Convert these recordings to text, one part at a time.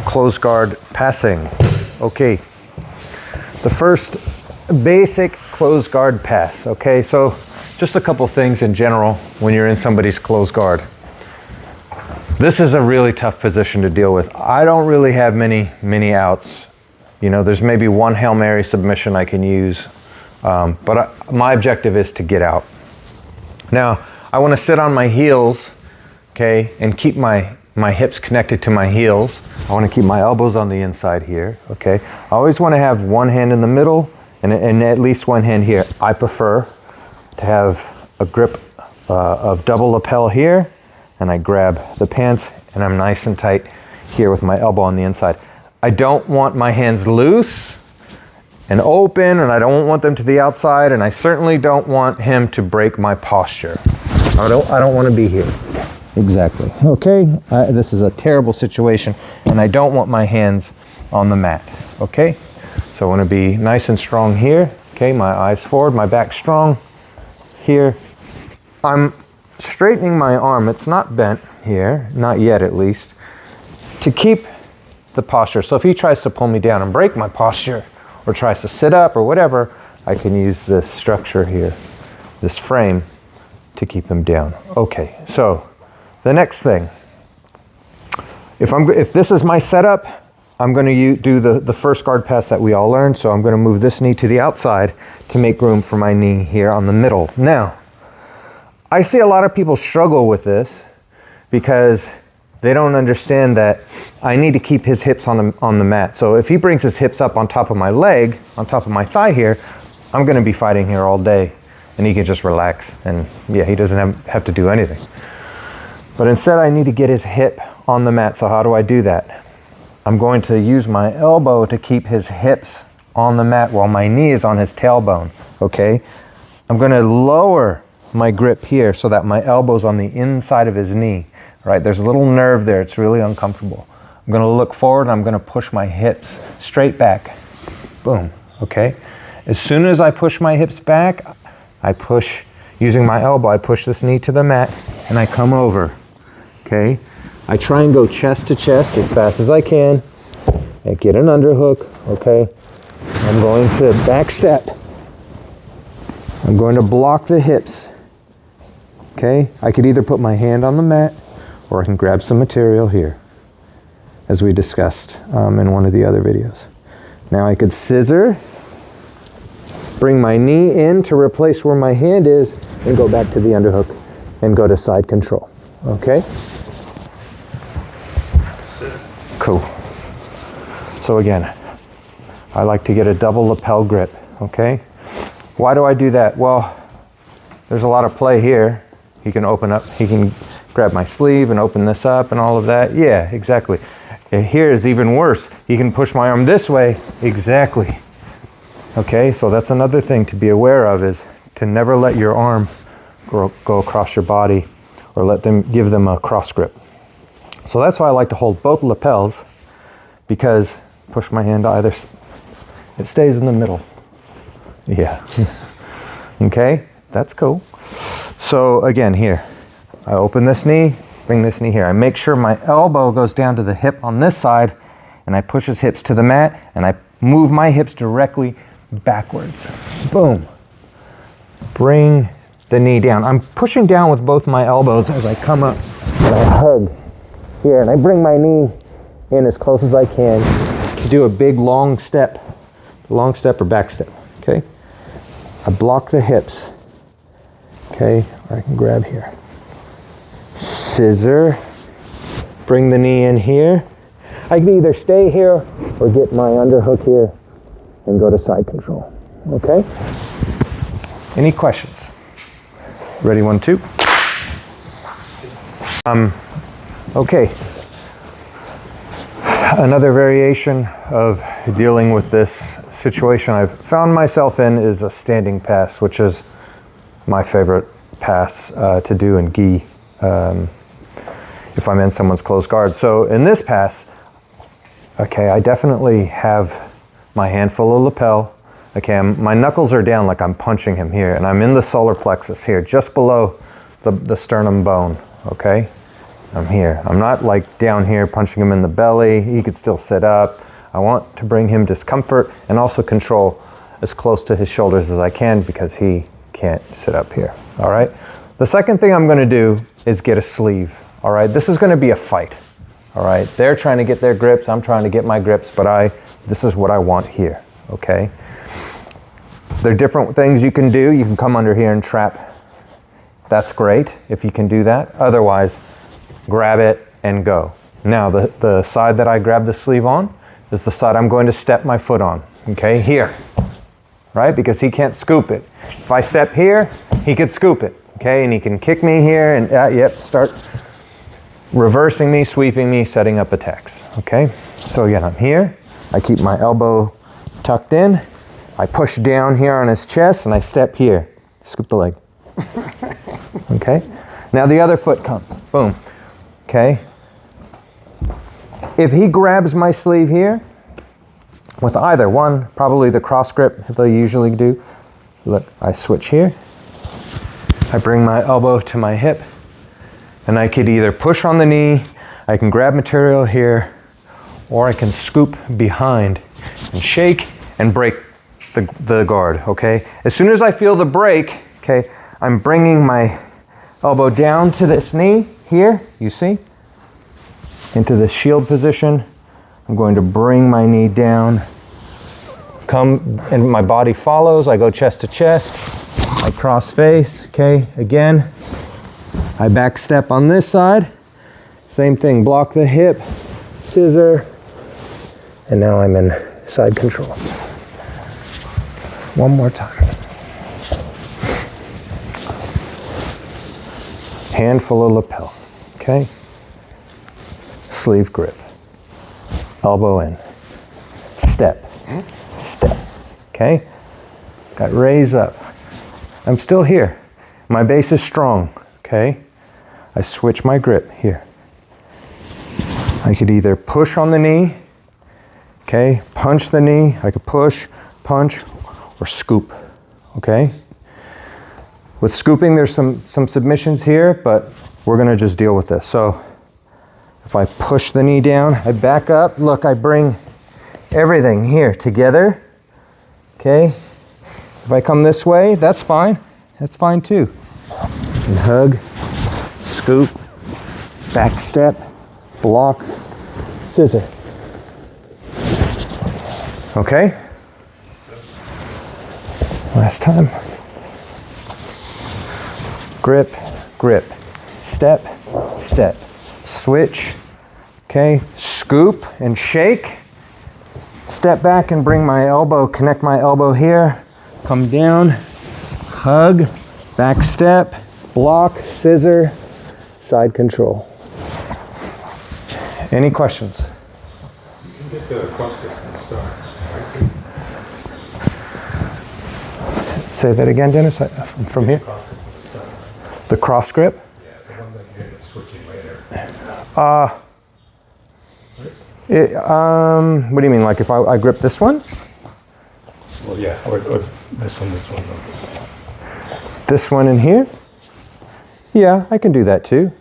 Close guard passing. Okay, the first basic close guard pass. Okay, so just a couple things in general when you're in somebody's close guard. This is a really tough position to deal with. I don't really have many outs. You know, there's maybe one Hail Mary submission I can use, but my objective is to get out. Now, I want to sit on my heels, okay, and keep my hips connected to my heels. I want to keep my elbows on the inside here, okay? I always want to have one hand in the middle and at least one hand here. I prefer to have a grip of double lapel here, and I grab the pants and I'm nice and tight here with my elbow on the inside. I don't want my hands loose and open, and I don't want them to the outside, and I certainly don't want him to break my posture. I don't want to be here. Exactly. Okay, this is a terrible situation, and I don't want my hands on the mat. Okay, so I want to be nice and strong here. Okay, my eyes forward, my back strong here. I'm straightening my arm. It's not bent here, not yet at least, to keep the posture. So if he tries to pull me down and break my posture, or tries to sit up or whatever, I can use this structure here, this frame, to keep him down. Okay, so the next thing, if this is my setup, I'm going to do the first guard pass that we all learned. So I'm going to move this knee to the outside to make room for my knee here on the middle. Now, I see a lot of people struggle with this because they don't understand that I need to keep his hips on the mat. So if he brings his hips up on top of my leg, on top of my thigh here, I'm going to be fighting here all day, and he can just relax, and yeah, he doesn't have to do anything. But instead I need to get his hip on the mat. So how do I do that? I'm going to use my elbow to keep his hips on the mat while my knee is on his tailbone, okay? I'm going to lower my grip here so that my elbow's on the inside of his knee. Right, there's a little nerve there, it's really uncomfortable. I'm gonna look forward and I'm gonna push my hips straight back. Boom, okay? As soon as I push my hips back, I push, using my elbow, I push this knee to the mat and I come over, okay? I try and go chest to chest as fast as I can. I get an underhook, okay? I'm going to back step. I'm going to block the hips, okay? I could either put my hand on the mat or I can grab some material here, as we discussed in one of the other videos. Now I could scissor, bring my knee in to replace where my hand is, and go back to the underhook and go to side control, okay? Cool. So again, I like to get a double lapel grip, okay? Why do I do that? Well, there's a lot of play here. He can open up, he can grab my sleeve and open this up and all of that. Yeah, exactly. And here is even worse. He can push my arm this way. Exactly. Okay, so that's another thing to be aware of, is to never let your arm go across your body or give them a cross grip. So that's why I like to hold both lapels, because push my hand to either, it stays in the middle. Yeah. Okay, that's cool. So again, here, I open this knee, bring this knee here. I make sure my elbow goes down to the hip on this side, and I push his hips to the mat, and I move my hips directly backwards. Boom. Bring the knee down. I'm pushing down with both my elbows as I come up, and I hug here, and I bring my knee in as close as I can to do a big long step or back step, okay? I block the hips, okay? Or I can grab here. Scissor, bring the knee in here. I can either stay here or get my underhook here and go to side control, okay? Any questions? Ready, 1, 2? Okay. Another variation of dealing with this situation I've found myself in is a standing pass, which is my favorite pass to do in gi if I'm in someone's close guard. So in this pass, okay, I definitely have my hand full of lapel. Okay, my knuckles are down like I'm punching him here, and I'm in the solar plexus here, just below the sternum bone, okay? I'm here. I'm not like down here punching him in the belly. He could still sit up. I want to bring him discomfort and also control as close to his shoulders as I can because he can't sit up here, all right? The second thing I'm gonna do is get a sleeve, all right? This is gonna be a fight, all right? They're trying to get their grips, I'm trying to get my grips, but this is what I want here, okay? There are different things you can do. You can come under here and trap. That's great if you can do that. Otherwise, grab it and go. Now, the side that I grab the sleeve on is the side I'm going to step my foot on, okay? Here, right? Because he can't scoop it. If I step here, he could scoop it, okay? And he can kick me here and, start reversing me, sweeping me, setting up attacks, okay? So again, I'm here. I keep my elbow tucked in. I push down here on his chest and I step here. Scoop the leg. Okay? Now the other foot comes. Boom. Okay? If he grabs my sleeve here, with either one, probably the cross grip they usually do. Look, I switch here. I bring my elbow to my hip and I could either push on the knee, I can grab material here, or I can scoop behind and shake and break the guard, okay? As soon as I feel the break, okay, I'm bringing my elbow down to this knee here, you see? Into the shield position. I'm going to bring my knee down, come, and my body follows. I go chest to chest. I cross face, okay? Again, I back step on this side. Same thing, block the hip, scissor, and now I'm in side control. One more time. Handful of lapel, okay? Sleeve grip. Elbow in. Step. Step. Okay? Got raise up. I'm still here. My base is strong, okay? I switch my grip here. I could either push on the knee, okay? Punch the knee. I could push, punch, or scoop, okay? With scooping, there's some submissions here, but we're gonna just deal with this. So if I push the knee down, I back up. Look, I bring everything here together, okay? If I come this way, that's fine. That's fine too. And hug, scoop, back step, block, scissor. Okay? Last time. Grip, grip, step, step, switch, okay, scoop and shake, step back and bring my elbow, connect my elbow here, come down, hug, back step, block, scissor, side control. Any questions? You can get the cross grip and start. Say that again, Dennis, from here. The cross grip? Yeah, the one that you end up switching later. What do you mean, like if I grip this one? Well, yeah, or this one. This one in here? Yeah, I can do that too.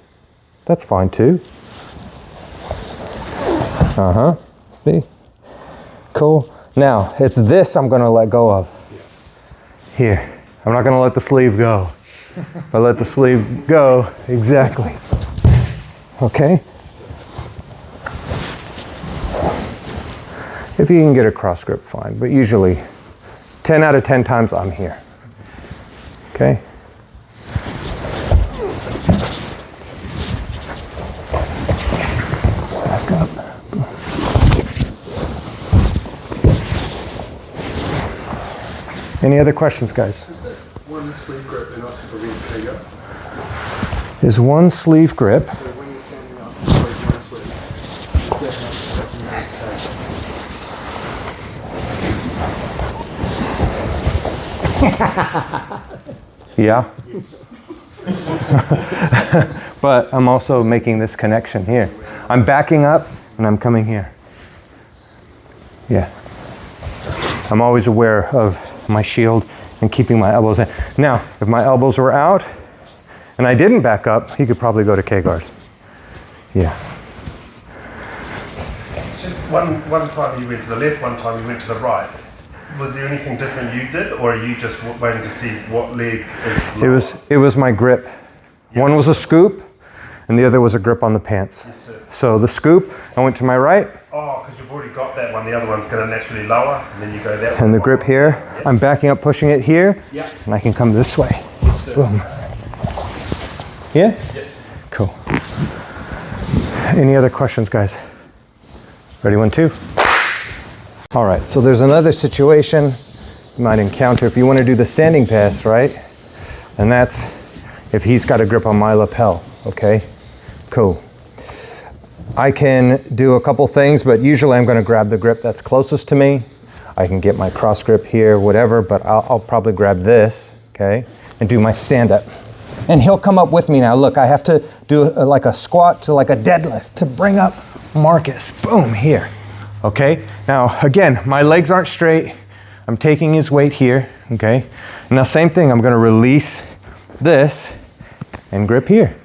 That's fine too. See? Cool. Now, it's this I'm gonna let go of. Here. I'm not gonna let the sleeve go. If I let the sleeve go, exactly. Okay? If you can get a cross grip, fine. But usually, 10 out of 10 times, I'm here. Okay? Back up. Any other questions, guys? Is that one sleeve grip enough to read KO? Is one sleeve grip. So when you're standing up, like one sleeve, is that enough to Yeah. But I'm also making this connection here. I'm backing up and I'm coming here. Yeah. I'm always aware of my shield and keeping my elbows in. Now, if my elbows were out and I didn't back up, he could probably go to K-guard. Yeah. So one time you went to the left, one time you went to the right. Was there anything different you did, or are you just waiting to see what leg is? It was my grip. Yep. One was a scoop, and the other was a grip on the pants. Yes, sir. So the scoop, I went to my right. Oh, because you've already got that one. The other one's going to naturally lower, and then you go that way. And the grip here, yep. I'm backing up, pushing it here, yep. and I can come this way. Yes, sir. Boom. Yeah? Yes. Cool. Any other questions, guys? Ready, 1, 2. All right, so there's another situation you might encounter if you want to do the standing pass, right? And that's if he's got a grip on my lapel, okay? Cool. I can do a couple things, but usually I'm going to grab the grip that's closest to me. I can get my cross grip here, whatever, but I'll probably grab this, okay, and do my stand up. And he'll come up with me now. Look, I have to do like a squat to like a deadlift to bring up Marcus. Boom, here. Okay, now again, my legs aren't straight. I'm taking his weight here, okay? Now same thing, I'm gonna release this and grip here.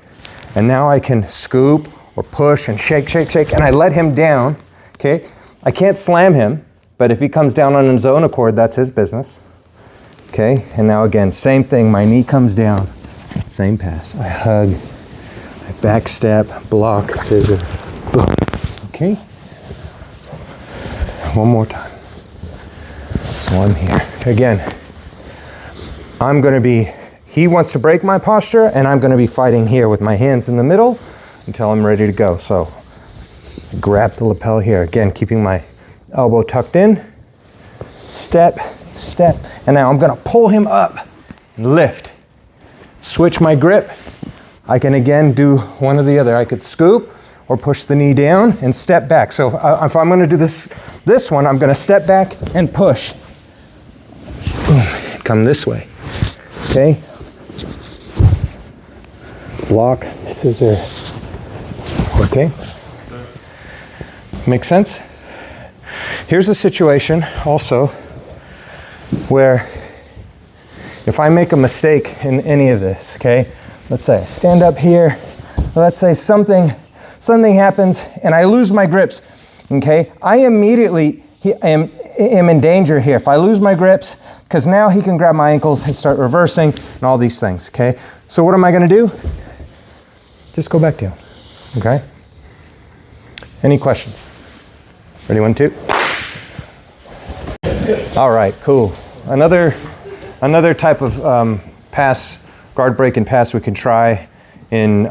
And now I can scoop or push and shake, shake, shake, and I let him down, okay? I can't slam him, but if he comes down on his own accord, that's his business. Okay, and now again, same thing, my knee comes down, same pass. I hug, I back step, block, scissor, boom, okay? One more time. So I'm here. Again, he wants to break my posture, and I'm gonna be fighting here with my hands in the middle until I'm ready to go. So grab the lapel here. Again, keeping my elbow tucked in, step, step, and now I'm gonna pull him up and lift. Switch my grip. I can again do one or the other. I could scoop or push the knee down and step back. So if I'm gonna do this one, I'm gonna step back and push. Boom, come this way, okay? Block, scissor, okay? Make sense? Here's a situation also where if I make a mistake in any of this, okay? Let's say I stand up here, let's say something happens and I lose my grips, okay? I immediately am in danger here. If I lose my grips, because now he can grab my ankles and start reversing and all these things, okay? So what am I gonna do? Just go back down, okay? Any questions? Ready, 1, 2? All right, cool. Another type of pass, guard break and pass we can try in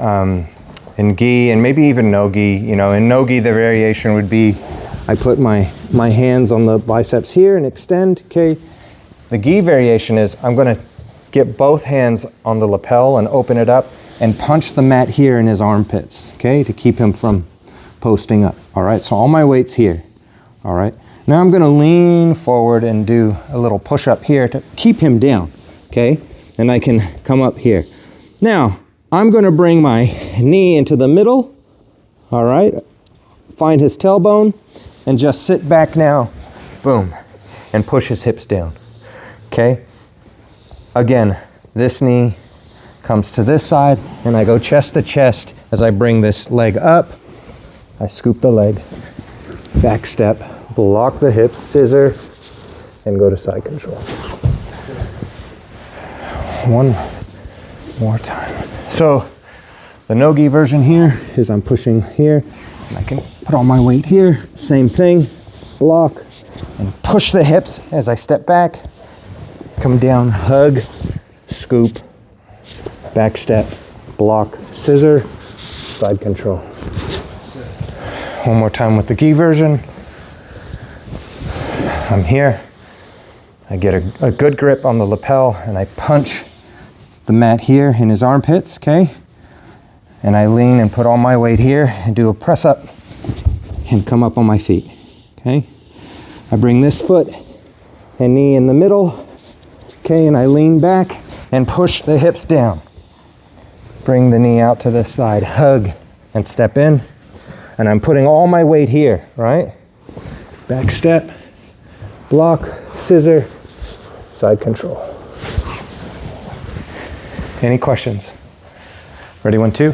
gi and maybe even no gi. You know, in no gi the variation would be I put my hands on the biceps here and extend, okay? The gi variation is I'm gonna get both hands on the lapel and open it up and punch the mat here in his armpits, okay? To keep him from posting up, all right? So all my weight's here, all right? Now I'm gonna lean forward and do a little push up here to keep him down, okay? And I can come up here. Now, I'm gonna bring my knee into the middle, all right? Find his tailbone and just sit back now, boom, and push his hips down, okay? Again, this knee comes to this side and I go chest to chest as I bring this leg up. I scoop the leg, back step, block the hips, scissor, and go to side control. One more time. So the no-gi version here is I'm pushing here, and I can put all my weight here. Same thing, block, and push the hips as I step back, come down, hug, scoop, back step, block, scissor, side control. One more time with the gi version. I'm here, I get a good grip on the lapel and I punch the mat here in his armpits, okay? And I lean and put all my weight here and do a press up and come up on my feet, okay? I bring this foot and knee in the middle, okay? And I lean back and push the hips down. Bring the knee out to this side, hug and step in. And I'm putting all my weight here, right? Back step, block, scissor, side control. Any questions? Ready, 1, 2?